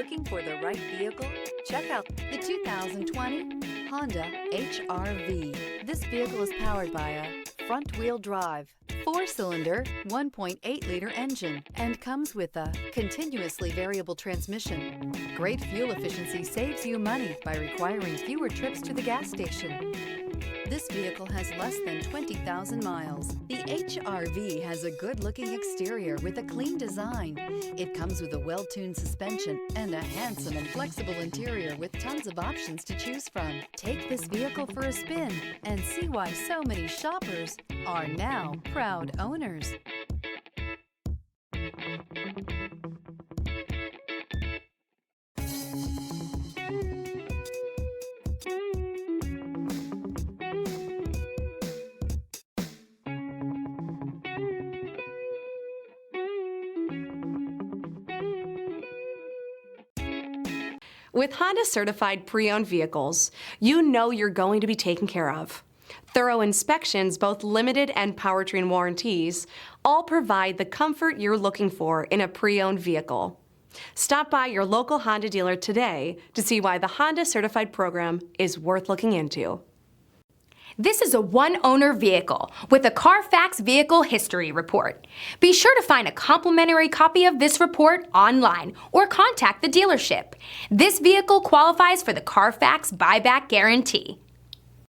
Looking for the right vehicle? Check out the 2020 Honda HR-V. This vehicle is powered by a front-wheel drive, 4-cylinder, 1.8-liter engine, and comes with a continuously variable transmission. Great fuel efficiency saves you money by requiring fewer trips to the gas station. This vehicle has less than 20,000 miles. The HR-V has a good-looking exterior with a clean design. It comes with a well-tuned suspension and a handsome and flexible interior with tons of options to choose from. Take this vehicle for a spin and see why so many shoppers are now proud owners. With Honda certified pre-owned vehicles, you know you're going to be taken care of. Thorough inspections, both limited and powertrain warranties, all provide the comfort you're looking for in a pre-owned vehicle. Stop by your local Honda dealer today to see why the Honda certified program is worth looking into. This is a one-owner vehicle with a CARFAX Vehicle History Report. Be sure to find a complimentary copy of this report online or contact the dealership. This vehicle qualifies for the CARFAX Buyback Guarantee.